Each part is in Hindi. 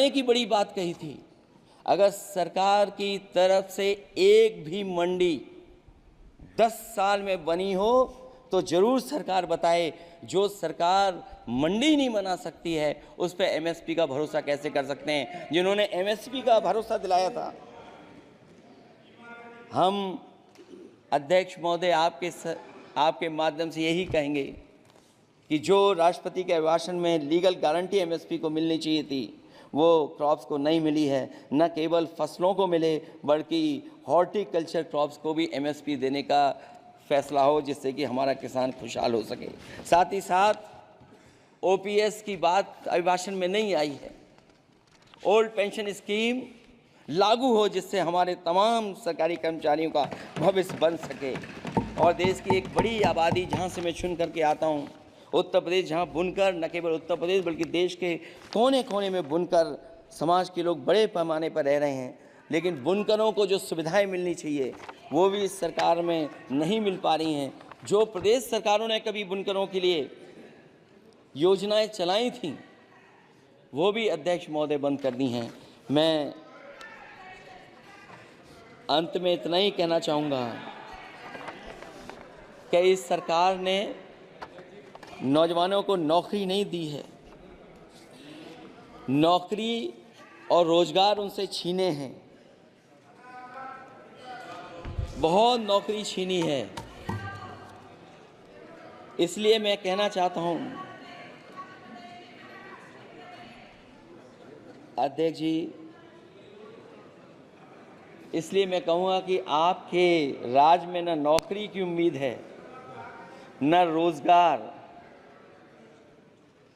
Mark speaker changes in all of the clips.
Speaker 1: की बड़ी बात कही थी। अगर सरकार की तरफ से एक भी मंडी 10 साल में बनी हो तो जरूर सरकार बताए। जो सरकार मंडी नहीं बना सकती है उस पर एमएसपी का भरोसा कैसे कर सकते हैं? जिन्होंने एमएसपी का भरोसा दिलाया था। हम अध्यक्ष महोदय आपके माध्यम से यही कहेंगे कि जो राष्ट्रपति के अभिभाषण में लीगल गारंटी एमएसपी को मिलनी चाहिए थी वो क्रॉप्स को नहीं मिली है। न केवल फसलों को मिले बल्कि हॉर्टिकल्चर क्रॉप्स को भी एमएसपी देने का फैसला हो, जिससे कि हमारा किसान खुशहाल हो सके। साथ ही साथ ओपीएस की बात अभिभाषण में नहीं आई है। ओल्ड पेंशन स्कीम लागू हो जिससे हमारे तमाम सरकारी कर्मचारियों का भविष्य बन सके। और देश की एक बड़ी आबादी जहाँ से मैं चुन करके आता हूँ, उत्तर प्रदेश, जहाँ बुनकर न केवल उत्तर प्रदेश बल्कि देश के कोने कोने में बुनकर समाज के लोग बड़े पैमाने पर रह रहे हैं, लेकिन बुनकरों को जो सुविधाएं मिलनी चाहिए वो भी इस सरकार में नहीं मिल पा रही हैं। जो प्रदेश सरकारों ने कभी बुनकरों के लिए योजनाएं चलाई थीं वो भी अध्यक्ष महोदय बंद कर दी हैं। मैं अंत में इतना ही कहना चाहूँगा कि इस सरकार ने नौजवानों को नौकरी नहीं दी है, नौकरी और रोजगार उनसे छीने हैं, बहुत नौकरी छीनी है। इसलिए मैं कहना चाहता हूं अध्यक्ष जी, इसलिए मैं कहूँगा कि आपके राज में न नौकरी की उम्मीद है न रोजगार,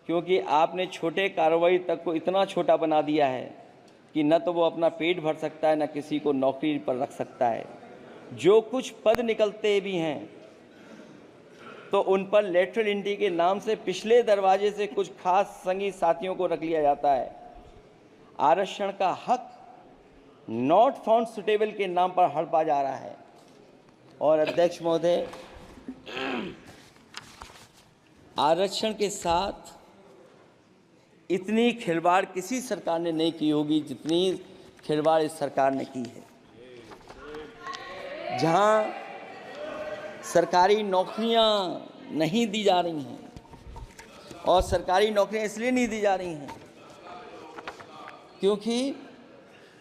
Speaker 1: क्योंकि आपने छोटे कारोबारी तक को इतना छोटा बना दिया है कि न तो वो अपना पेट भर सकता है न किसी को नौकरी पर रख सकता है। जो कुछ पद निकलते भी हैं तो उन पर लेटरल एंट्री के नाम से पिछले दरवाजे से कुछ खास संगी साथियों को रख लिया जाता है। आरक्षण का हक नॉट फाउंड सुटेबल के नाम पर हड़पा जा रहा है। और अध्यक्ष महोदय, आरक्षण के साथ इतनी खिलवाड़ किसी सरकार ने नहीं की होगी जितनी खिलवाड़ इस सरकार ने की है। जहां सरकारी नौकरियां नहीं दी जा रही हैं, और सरकारी नौकरियां इसलिए नहीं दी जा रही हैं क्योंकि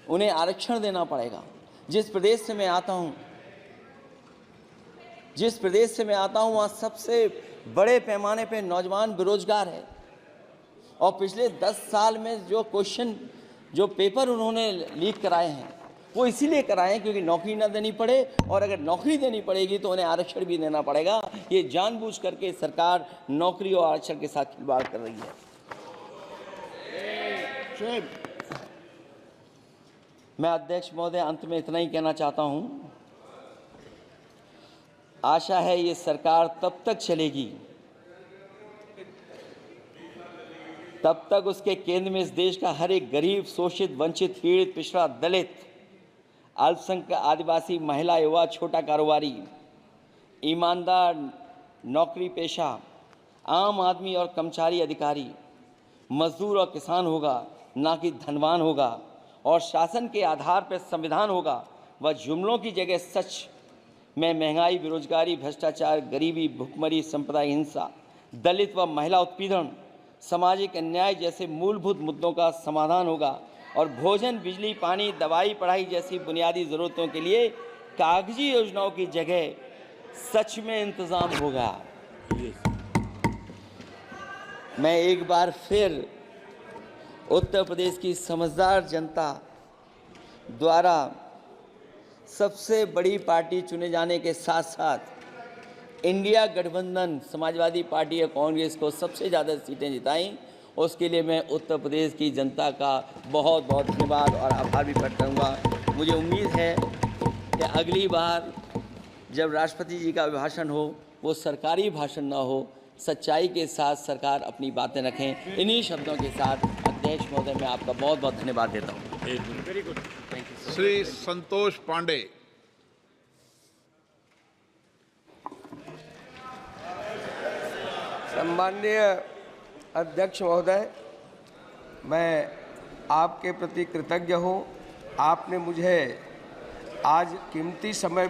Speaker 1: उन्हें आरक्षण देना पड़ेगा। जिस प्रदेश से मैं आता हूं वहाँ सबसे बड़े पैमाने पे नौजवान बेरोजगार है। और पिछले 10 साल में जो पेपर उन्होंने लीक कराए हैं वो इसीलिए कराए हैं क्योंकि नौकरी ना देनी पड़े, और अगर नौकरी देनी पड़ेगी तो उन्हें आरक्षण भी देना पड़ेगा। ये जानबूझ करके सरकार नौकरी और आरक्षण के साथ खिलवाड़ कर रही है। मैं अध्यक्ष महोदय अंत में इतना ही कहना चाहता हूं, आशा है ये सरकार तब तक चलेगी तब तक उसके केंद्र में इस देश का हर एक गरीब, शोषित, वंचित, पीड़ित, पिछड़ा, दलित, अल्पसंख्यक, आदिवासी, महिला, युवा, छोटा कारोबारी, ईमानदार, नौकरी पेशा, आम आदमी और कर्मचारी अधिकारी, मजदूर और किसान होगा, ना कि धनवान होगा। और शासन के आधार पर संविधान होगा। वह जुमलों की जगह सच में महंगाई, बेरोजगारी, भ्रष्टाचार, गरीबी, भुखमरी, सांप्रदायिक हिंसा, दलित व महिला उत्पीड़न, सामाजिक अन्याय जैसे मूलभूत मुद्दों का समाधान होगा। और भोजन, बिजली, पानी, दवाई, पढ़ाई जैसी बुनियादी ज़रूरतों के लिए कागजी योजनाओं की जगह सच में इंतज़ाम होगा। मैं एक बार फिर उत्तर प्रदेश की समझदार जनता द्वारा सबसे बड़ी पार्टी चुने जाने के साथ साथ इंडिया गठबंधन समाजवादी पार्टी और कांग्रेस को सबसे ज़्यादा सीटें जिताई, उसके लिए मैं उत्तर प्रदेश की जनता का बहुत बहुत धन्यवाद और आभार भी प्रकट करूँगा। मुझे उम्मीद है कि अगली बार जब राष्ट्रपति जी का अभिभाषण हो वो सरकारी भाषण ना हो, सच्चाई के साथ सरकार अपनी बातें रखें। इन्हीं शब्दों के साथ अध्यक्ष महोदय मैं आपका बहुत बहुत धन्यवाद देता हूँ।
Speaker 2: Very good, thank you. Shri Santosh Pande.
Speaker 3: सम्माननीय अध्यक्ष महोदय, मैं आपके प्रति कृतज्ञ हूँ। आपने मुझे आज कीमती समय